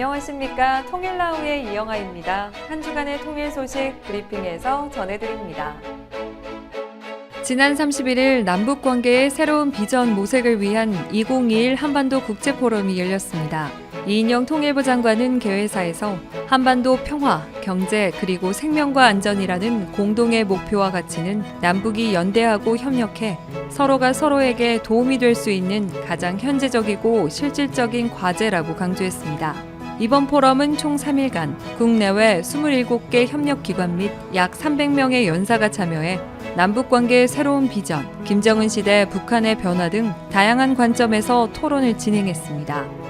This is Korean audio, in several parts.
안녕하십니까. 통일나우의 이영아입니다. 한 주간의 통일 소식 브리핑에서 전해드립니다. 지난 31일 남북관계의 새로운 비전 모색을 위한 2021 한반도 국제포럼이 열렸습니다. 이인영 통일부 장관은 개회사에서 한반도 평화, 경제 그리고 생명과 안전이라는 공동의 목표와 가치는 남북이 연대하고 협력해 서로가 서로에게 도움이 될 수 있는 가장 현재적이고 실질적인 과제라고 강조했습니다. 이번 포럼은 총 3일간 국내외 27개 협력기관 및 약 300명의 연사가 참여해 남북관계의 새로운 비전, 김정은 시대 북한의 변화 등 다양한 관점에서 토론을 진행했습니다.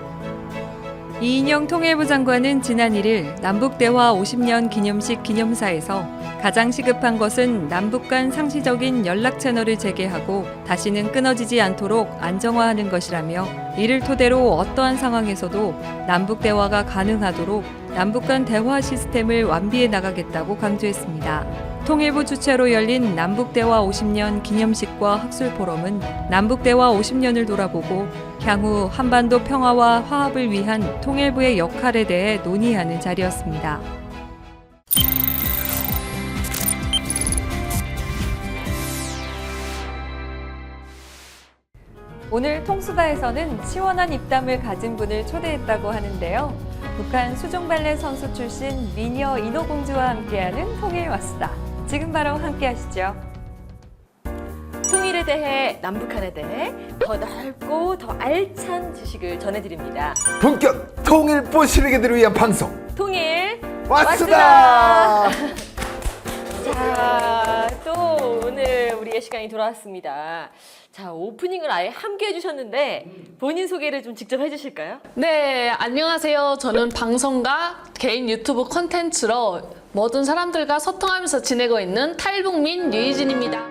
이인영 통일부 장관은 지난 1일 남북대화 50년 기념식 기념사에서 가장 시급한 것은 남북 간 상시적인 연락 채널을 재개하고 다시는 끊어지지 않도록 안정화하는 것이라며 이를 토대로 어떠한 상황에서도 남북 대화가 가능하도록 남북 간 대화 시스템을 완비해 나가겠다고 강조했습니다. 통일부 주최로 열린 남북대화 50년 기념식과 학술포럼은 남북대화 50년을 돌아보고 향후 한반도 평화와 화합을 위한 통일부의 역할에 대해 논의하는 자리였습니다. 오늘 통수다에서는 시원한 입담을 가진 분을 초대했다고 하는데요. 북한 수중발레 선수 출신 미녀 인어공주와 함께하는 통일 왔수다. 지금 바로 함께하시죠. 통일에 대해, 남북한에 대해 더 넓고 더 알찬 지식을 전해드립니다. 본격 통일부 실리게들을 위한 방송 통일 왔수다. 자, 또 오늘 우리의 시간이 돌아왔습니다. 자, 오프닝을 아예 함께 해주셨는데 본인 소개를 좀 직접 해주실까요? 네, 안녕하세요. 저는 방송과 개인 유튜브 콘텐츠로 모든 사람들과 소통하면서 지내고 있는 탈북민 유희진입니다.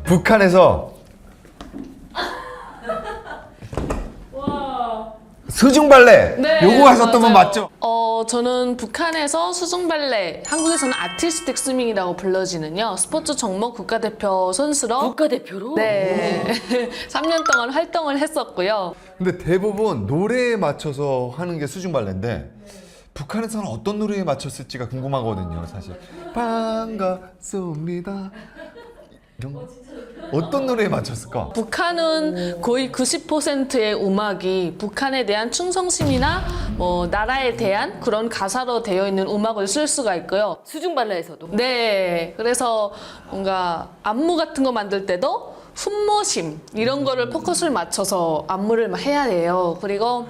북한에서 수중발레 네, 요거 하셨던 분 맞아요. 맞죠? 저는 북한에서 수중발레, 한국에서는 아티스틱 스밍이라고 불러지는요, 스포츠 종목 국가대표 선수로 국가대표로? 네, 3년 동안 활동을 했었고요. 근데 대부분 노래에 맞춰서 하는 게 수중발레인데 북한에서는 어떤 노래에 맞췄을지가 궁금하거든요, 사실. 반갑습니다. 이런 거. 어떤 노래에 맞췄을까? 북한은 거의 90%의 음악이 북한에 대한 충성심이나 나라에 대한 그런 가사로 되어 있는 음악을 쓸 수가 있고요. 수중발레에서도? 네, 그래서 뭔가 안무 같은 거 만들 때도 훈모심 이런 거를 포커스를 맞춰서 안무를 해야 해요. 그리고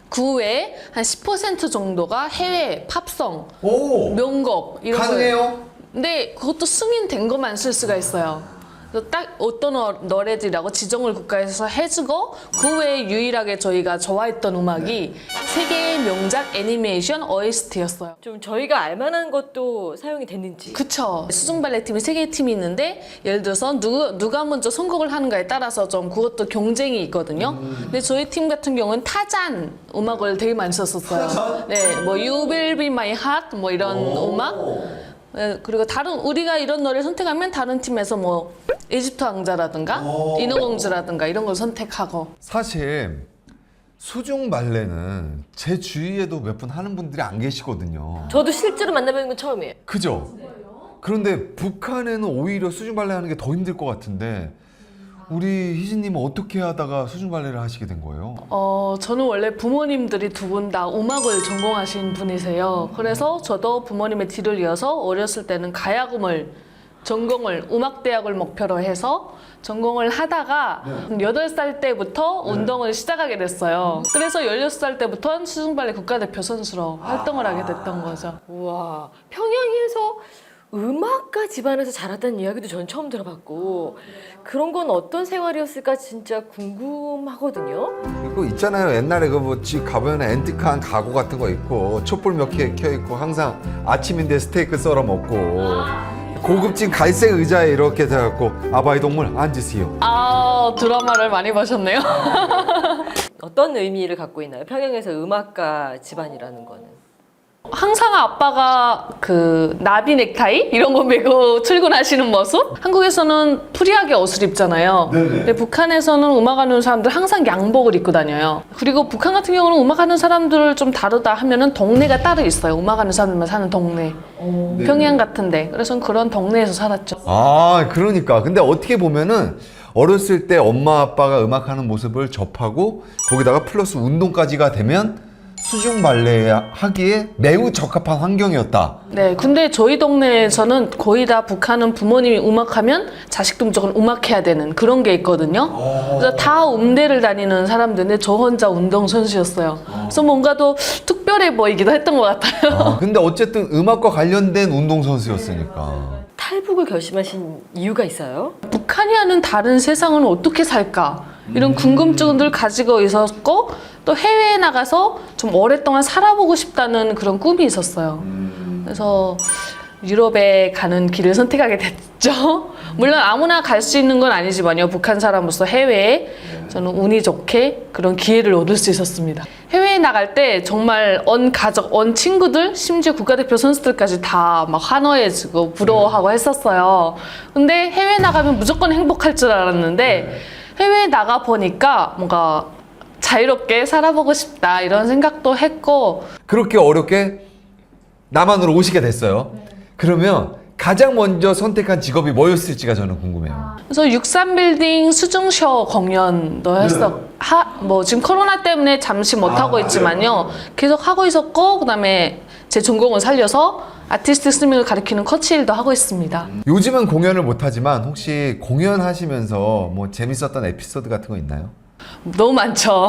그 외에 한 10% 정도가 해외 팝송, 오! 명곡 이런 거. 가능해요? 근데 그것도 승인된 것만 쓸 수가 있어요. 그래서 딱 어떤 노래들이라고 지정을 국가에서 해주고 그 외에 유일하게 저희가 좋아했던 음악이 세계의 명작 애니메이션 OST였어요. 좀 저희가 알만한 것도 사용이 됐는지. 그쵸. 수중발레팀이 세 개의 팀이 있는데 예를 들어서 누가 먼저 선곡을 하는가에 따라서 좀 그것도 경쟁이 있거든요. 근데 저희 팀 같은 경우는 타잔 음악을 되게 많이 썼었어요. 네, 뭐 You Will Be My Heart 뭐 이런 음악. 네, 그리고 우리가 이런 노래 선택하면 다른 팀에서 뭐 이집트 왕자라든가 인어공주라든가 이런 걸 선택하고. 사실 수중발레는 제 주위에도 몇 분 하는 분들이 안 계시거든요. 저도 실제로 만나보는 건 처음이에요. 그죠? 그런데 북한에는 오히려 수중발레 하는 게 더 힘들 것 같은데 우리 희진님은 어떻게 하다가 수중발레를 하시게 된 거예요? 저는 원래 부모님들이 두 분 다 음악을 전공하신 분이세요. 그래서 저도 부모님의 뒤를 이어서 어렸을 때는 가야금을 전공을 음악대학을 목표로 해서 전공을 하다가 8살 때부터 운동을 시작하게 됐어요. 그래서 16살 때부터 수중발레 국가대표 선수로 활동을 하게 됐던 거죠. 우와, 평양에서 음악가 집안에서 자랐다는 이야기도 전 처음 들어봤고 그런 건 어떤 생활이었을까 진짜 궁금하거든요. 이거 있잖아요. 옛날에 그 뭐 집 가보면 앤티크한 가구 같은 거 있고 촛불 몇 개 켜 있고 항상 아침인데 스테이크 썰어 먹고 고급진 갈색 의자에 이렇게 돼갖고 아바이 동물 앉으세요. 드라마를 많이 보셨네요. 어떤 의미를 갖고 있나요? 평양에서 음악가 집안이라는 거는. 항상 아빠가 그 나비 넥타이 이런 거 메고 출근하시는 모습? 한국에서는 프리하게 옷을 입잖아요. 근데 북한에서는 음악하는 사람들 항상 양복을 입고 다녀요. 그리고 북한 같은 경우는 음악하는 사람들 좀 다르다 하면은 동네가 따로 있어요. 음악하는 사람들만 사는 동네. 평양 같은데. 그래서 그런 동네에서 살았죠. 아, 그러니까. 근데 어떻게 보면은 어렸을 때 엄마 아빠가 음악하는 모습을 접하고 거기다가 플러스 운동까지가 되면 수중 발레 하기에 매우 적합한 환경이었다. 네, 근데 저희 동네에서는 거의 다 북한은 부모님이 음악하면 자식도 무조건 음악해야 되는 그런 게 있거든요. 그래서 다 음대를 다니는 사람들인데 저 혼자 운동선수였어요. 그래서 뭔가 더 특별해 보이기도 했던 것 같아요. 아, 근데 어쨌든 음악과 관련된 운동선수였으니까. 탈북을 결심하신 이유가 있어요? 북한이 하는 다른 세상은 어떻게 살까? 이런 궁금증들 가지고 있었고 또 해외에 나가서 좀 오랫동안 살아보고 싶다는 그런 꿈이 있었어요. 그래서 유럽에 가는 길을 선택하게 됐죠. 물론 아무나 갈 수 있는 건 아니지만요. 북한 사람으로서 해외에 저는 운이 좋게 그런 기회를 얻을 수 있었습니다. 해외에 나갈 때 정말 온 가족, 온 친구들, 심지어 국가대표 선수들까지 다 막 환호해주고 부러워하고 했었어요. 근데 해외에 나가면 무조건 행복할 줄 알았는데 해외에 나가 보니까 뭔가 자유롭게 살아보고 싶다 이런 생각도 했고 그렇게 어렵게 남한으로 오시게 됐어요. 그러면 가장 먼저 선택한 직업이 뭐였을지가 저는 궁금해요. 그래서 63빌딩 수중쇼 공연도 했어. 뭐 지금 코로나 때문에 잠시 못 하고 있지만요. 계속 하고 있었고 그다음에 제 전공을 살려서 아티스트 스밍을 가르치는 코치 일도 하고 있습니다. 요즘은 공연을 못하지만 혹시 공연하시면서 뭐 재밌었던 에피소드 같은 거 있나요? 너무 많죠.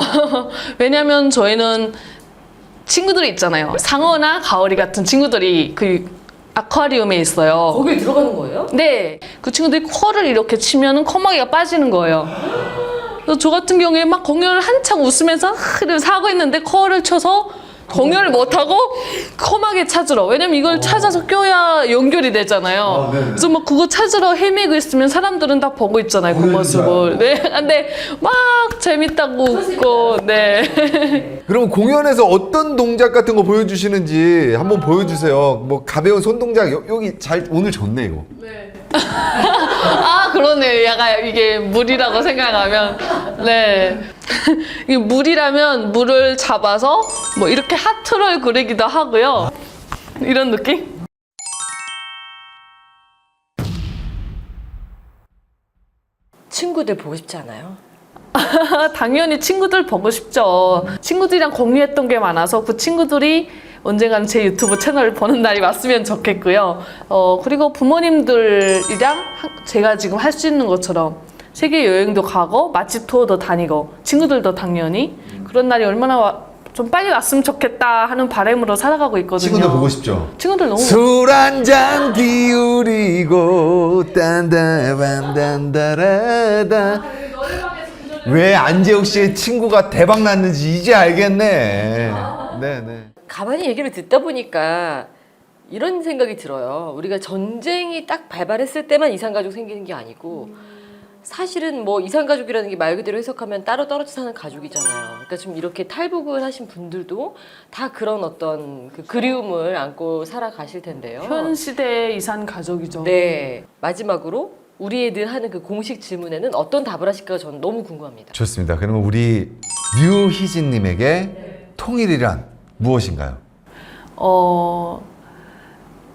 왜냐면 저희는 친구들이 있잖아요. 상어나 가오리 같은 친구들이 그 아쿠아리움에 있어요. 거기에 들어가는 거예요? 네, 그 친구들이 코를 이렇게 치면은 코막이가 빠지는 거예요. 그래서 저 같은 경우에 막 공연을 한창 웃으면서 이러면서 하고 있는데 코를 쳐서 공연을 못하고 코막이 찾으러, 왜냐면 이걸 찾아서 껴야 연결이 되잖아요. 그래서 막 그거 찾으러 헤매고 있으면 사람들은 다 보고 있잖아요, 그 모습을. 네, 근데 막 재밌다고 웃고, 네. 그럼 공연에서 어떤 동작 같은 거 보여주시는지 한번 보여주세요. 뭐 가벼운 손 동작 여기 잘 오늘 좋네 이거. 아, 그러네. 약간 이게 물이라고 생각하면. 네. 이게 물이라면 물을 잡아서 뭐 이렇게 하트를 그리기도 하고요. 이런 느낌? 친구들 보고 싶지 않아요? 당연히 친구들 보고 싶죠. 친구들이랑 공유했던 게 많아서 그 친구들이 언젠가는 제 유튜브 채널을 보는 날이 왔으면 좋겠고요. 그리고 부모님들이랑 제가 지금 할 수 있는 것처럼 세계 여행도 가고 맛집 투어도 다니고 친구들도 당연히 그런 날이 얼마나 좀 빨리 왔으면 좋겠다 하는 바람으로 살아가고 있거든요. 친구들 보고 싶죠? 친구들 너무 술 한잔 기울이고 딴다밤단다라다. 왜 안재욱 씨의 친구가 대박 났는지 이제 알겠네. 네네. 가만히 얘기를 듣다 보니까 이런 생각이 들어요. 우리가 전쟁이 딱 발발했을 때만 이산가족 생기는 게 아니고 사실은 뭐 이산가족이라는 게 말 그대로 해석하면 따로 떨어져 사는 가족이잖아요. 그러니까 좀 이렇게 탈북을 하신 분들도 다 그런 어떤 그 그리움을 안고 살아가실 텐데요. 현 시대의 이산 가족이죠. 네. 마지막으로 우리의 늘 하는 그 공식 질문에는 어떤 답을 하실까 저는 너무 궁금합니다. 좋습니다. 그러면 우리 류희진님에게 통일이란 무엇인가요?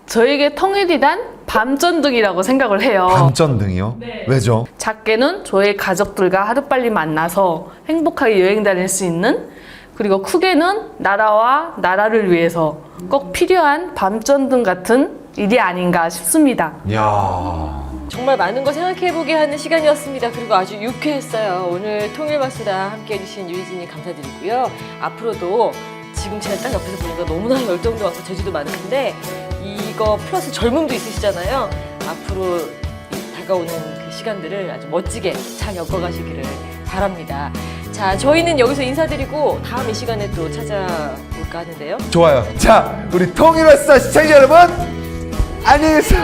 저에게 통일이란 밤전등이라고 생각을 해요. 밤전등이요? 네. 왜죠? 작게는 저의 가족들과 하루빨리 만나서 행복하게 여행 다닐 수 있는, 그리고 크게는 나라와 나라를 위해서 꼭 필요한 밤전등 같은 일이 아닌가 싶습니다. 이야. 정말 많은 거 생각해보게 하는 시간이었습니다. 그리고 아주 유쾌했어요. 오늘 통일마수다 함께 해주신 유희진님 감사드리고요. 앞으로도 지금 제가 딱 옆에서 보니까 너무나 열정도 많고 재주도 많으신데 이거 플러스 젊음도 있으시잖아요. 앞으로 다가오는 그 시간들을 아주 멋지게 잘 엮어가시기를 바랍니다. 자, 저희는 여기서 인사드리고 다음 이 시간에 또 찾아올까 하는데요. 좋아요. 자, 우리 통일마스터 시청자 여러분, 안녕히 계세요.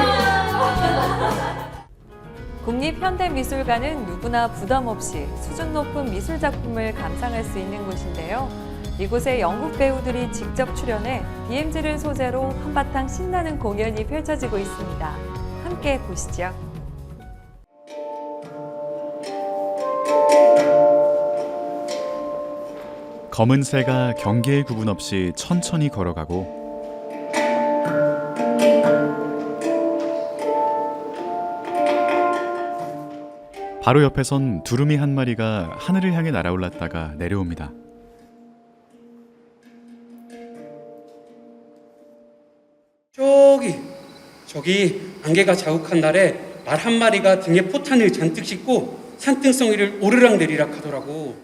국립현대미술관은 누구나 부담 없이 수준 높은 미술 작품을 감상할 수 있는 곳인데요. 이곳에 영국 배우들이 직접 출연해 DMZ를 소재로 한바탕 신나는 공연이 펼쳐지고 있습니다. 함께 보시죠. 검은 새가 경계의 구분 없이 천천히 걸어가고 바로 옆에선 두루미 한 마리가 하늘을 향해 날아올랐다가 내려옵니다. 저기 안개가 자욱한 날에 말 한 마리가 등에 포탄을 잔뜩 싣고 산등성 위를 오르락내리락 하더라고.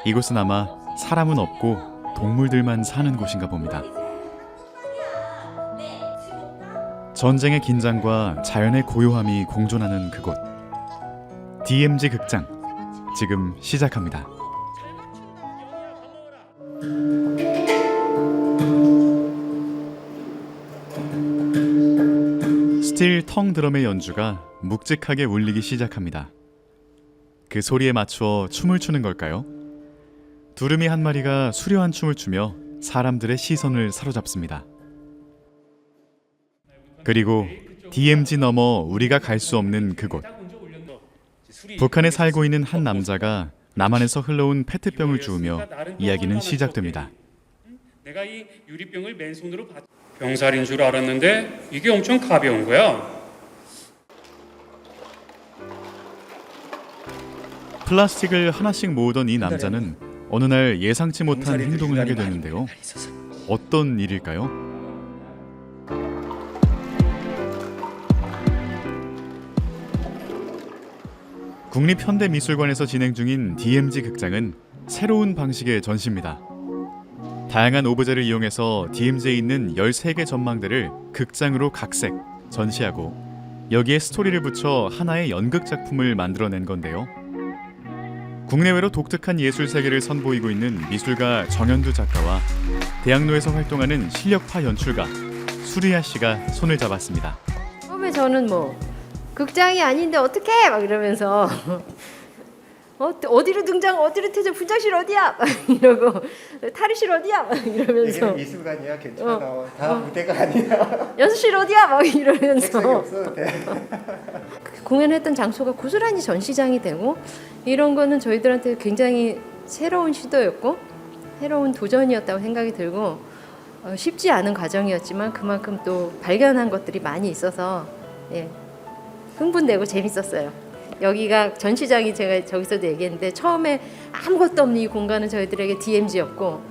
이곳은 아마 사람은 없고 동물들만 사는 곳인가 봅니다. 전쟁의 긴장과 자연의 고요함이 공존하는 그곳. DMZ 극장 지금 시작합니다. 스틸 텅 드럼의 연주가 묵직하게 울리기 시작합니다. 그 소리에 맞추어 춤을 추는 걸까요? 두루미 한 마리가 수려한 춤을 추며 사람들의 시선을 사로잡습니다. 그리고 DMZ 넘어 우리가 갈 수 없는 그곳. 북한에 살고 있는 한 남자가 남한에서 흘러온 페트병을 주우며 이야기는 시작됩니다. 내가 이 유리병을 맨손으로 병살인 줄 알았는데 이게 엄청 가벼운 거야. 플라스틱을 하나씩 모으던 이 남자는 어느 날 예상치 못한 행동을 하게 되는데요. 어떤 일일까요? 국립현대미술관에서 진행 중인 DMZ 극장은 새로운 방식의 전시입니다. 다양한 오브제를 이용해서 DMZ에 있는 13개 전망대를 극장으로 각색, 전시하고 여기에 스토리를 붙여 하나의 연극 작품을 만들어낸 건데요. 국내외로 독특한 예술 세계를 선보이고 있는 미술가 정현두 작가와 대학로에서 활동하는 실력파 연출가 수리아 씨가 손을 잡았습니다. 처음에 저는 극장이 아닌데 어떡해 막 이러면서 어디로 등장 어디로 퇴장 분장실 어디야 막 이러고 탈의실 어디야 막 이러면서 여기는 미술관이야 괜찮아 다 무대가 아니야 연습실 어디야 막 이러면서 색상이 없어도 돼 공연했던 장소가 고스란히 전시장이 되고 이런 거는 저희들한테 굉장히 새로운 시도였고 새로운 도전이었다고 생각이 들고 쉽지 않은 과정이었지만 그만큼 또 발견한 것들이 많이 있어서 흥분되고 재밌었어요. 여기가 전시장이 제가 저기서도 얘기했는데 처음에 아무것도 없는 이 공간은 저희들에게 DMZ였고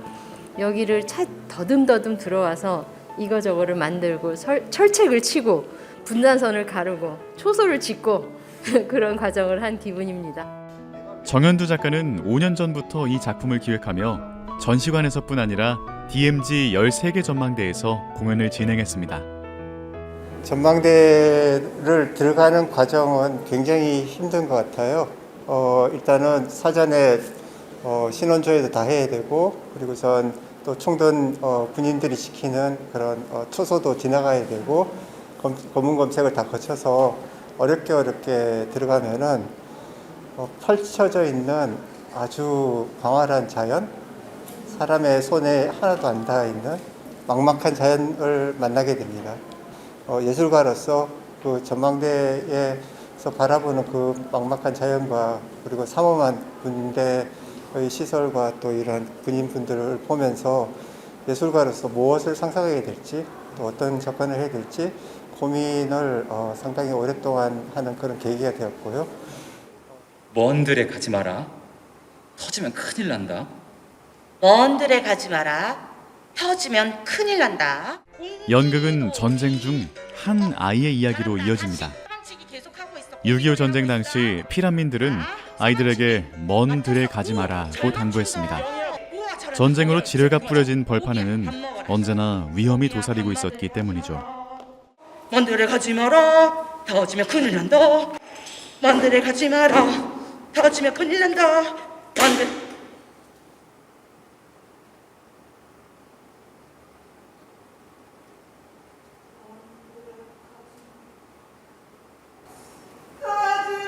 여기를 더듬더듬 들어와서 이거저거를 만들고 철책을 치고 분단선을 가르고 초소를 짓고 그런 과정을 한 기분입니다. 정현두 작가는 5년 전부터 이 작품을 기획하며 전시관에서뿐 아니라 DMZ 13개 전망대에서 공연을 진행했습니다. 전망대를 들어가는 과정은 굉장히 힘든 것 같아요. 일단은 사전에 신원조회도 다 해야 되고 그리고선 또 총든 군인들이 시키는 그런 초소도 지나가야 되고 검문 검색을 다 거쳐서 어렵게 들어가면은 펼쳐져 있는 아주 광활한 자연, 사람의 손에 하나도 안 닿아 있는 막막한 자연을 만나게 됩니다. 예술가로서 그 전망대에서 바라보는 그 막막한 자연과 그리고 삼엄한 군대의 시설과 또 이런 군인분들을 보면서 예술가로서 무엇을 상상하게 될지 또 어떤 접근을 해야 될지 고민을 상당히 오랫동안 하는 그런 계기가 되었고요. 먼 들에 가지 마라. 터지면 큰일 난다. 먼 들에 가지 마라. 터지면 큰일 난다. 연극은 전쟁 중 한 아이의 이야기로 이어집니다. 6.25 전쟁 당시 피란민들은 아이들에게 먼 들에 가지 마라고 당부했습니다. 전쟁으로 지뢰가 뿌려진 벌판에는 언제나 위험이 도사리고 있었기 때문이죠. 먼 들에 가지 마라. 터지면 큰일 난다. 먼 들에 가지 마라. 터지면 큰일 난다. 먼 들... 가지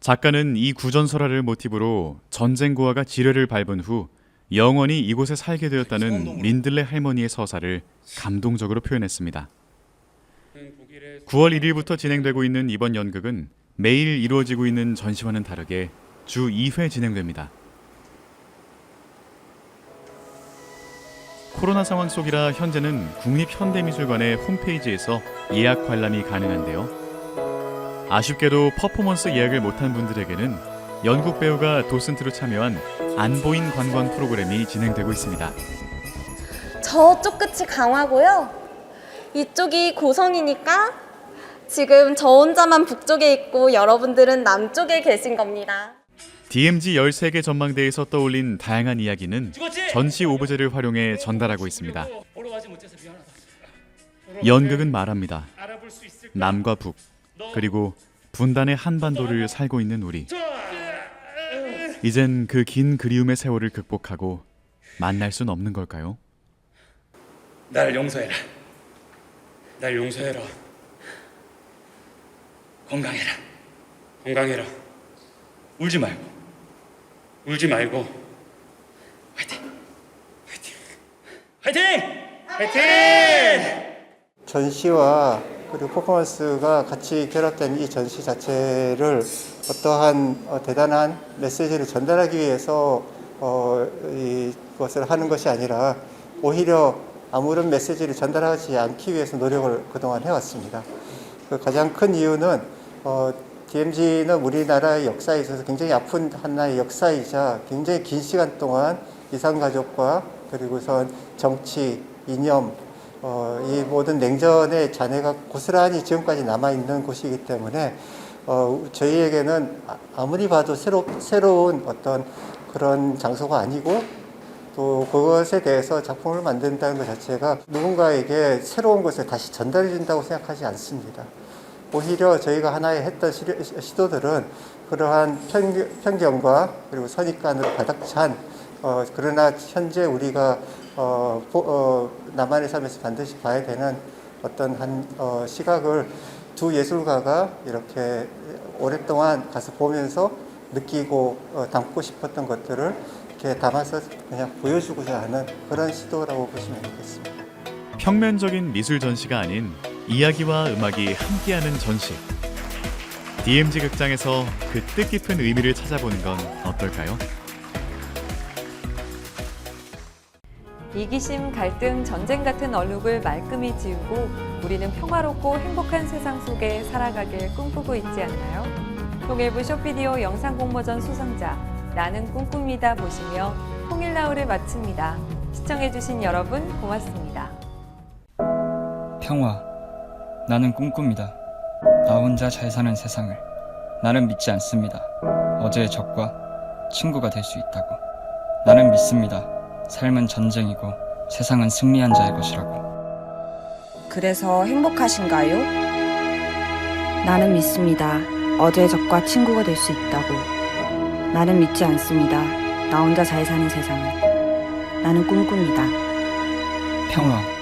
작가는 이 구전설화를 모티브로 전쟁 고아가 지뢰를 밟은 후 영원히 이곳에 살게 되었다는 민들레 할머니의 서사를 감동적으로 표현했습니다. 9월 1일부터 진행되고 있는 이번 연극은 매일 이루어지고 있는 전시와는 다르게 주 2회 진행됩니다. 코로나 상황 속이라 현재는 국립현대미술관의 홈페이지에서 예약 관람이 가능한데요. 아쉽게도 퍼포먼스 예약을 못한 분들에게는 연극 배우가 도슨트로 참여한 안 보인 관광 프로그램이 진행되고 있습니다. 저쪽 끝이 강화고요. 이쪽이 고성이니까 지금 저 혼자만 북쪽에 있고 여러분들은 남쪽에 계신 겁니다. DMZ 13개 전망대에서 떠올린 다양한 이야기는 전시 오브제를 활용해 전달하고 있습니다. 연극은 말합니다. 남과 북, 그리고 분단의 한반도를 살고 있는 우리. 이젠 그 긴 그리움의 세월을 극복하고 만날 순 없는 걸까요? 날 용서해라. 날 용서해라. 건강해라. 건강해라. 울지 말고. 울지 말고. 화이팅! 화이팅! 화이팅! 전시와 그리고 퍼포먼스가 같이 결합된 이 전시 자체를 어떠한 대단한 메시지를 전달하기 위해서 이것을 하는 것이 아니라 오히려 아무런 메시지를 전달하지 않기 위해서 노력을 그동안 해왔습니다. 그 가장 큰 이유는 DMZ는 우리나라의 역사에 있어서 굉장히 아픈 하나의 역사이자 굉장히 긴 시간 동안 이산가족과 그리고선 정치, 이념, 이 모든 냉전의 잔해가 고스란히 지금까지 남아있는 곳이기 때문에 저희에게는 아무리 봐도 새로운 어떤 그런 장소가 아니고 또 그것에 대해서 작품을 만든다는 것 자체가 누군가에게 새로운 것을 다시 전달해 준다고 생각하지 않습니다. 오히려 저희가 하나의 했던 시도들은 그러한 편견과 그리고 선입관으로 가득 찬 그러나 현재 우리가 나만의 삶에서 반드시 봐야 되는 어떤 한 시각을 두 예술가가 이렇게 오랫동안 가서 보면서 느끼고 담고 싶었던 것들을 이렇게 담아서 그냥 보여주고자 하는 그런 시도라고 보시면 되겠습니다. 평면적인 미술 전시가 아닌 이야기와 음악이 함께하는 전시. DMZ 극장에서 그 뜻깊은 의미를 찾아보는 건 어떨까요? 이기심, 갈등, 전쟁 같은 얼룩을 말끔히 지우고 우리는 평화롭고 행복한 세상 속에 살아가길 꿈꾸고 있지 않나요? 통일부 쇼피디오 영상 공모전 수상자 나는 꿈꿉니다 보시며 통일나우를 마칩니다. 시청해주신 여러분 고맙습니다. 평화. 나는 꿈꿉니다. 나 혼자 잘 사는 세상을. 나는 믿지 않습니다. 어제의 적과 친구가 될 수 있다고. 나는 믿습니다. 삶은 전쟁이고 세상은 승리한 자의 것이라고. 그래서 행복하신가요? 나는 믿습니다. 어제의 적과 친구가 될 수 있다고. 나는 믿지 않습니다. 나 혼자 잘 사는 세상을. 나는 꿈꿉니다. 평화.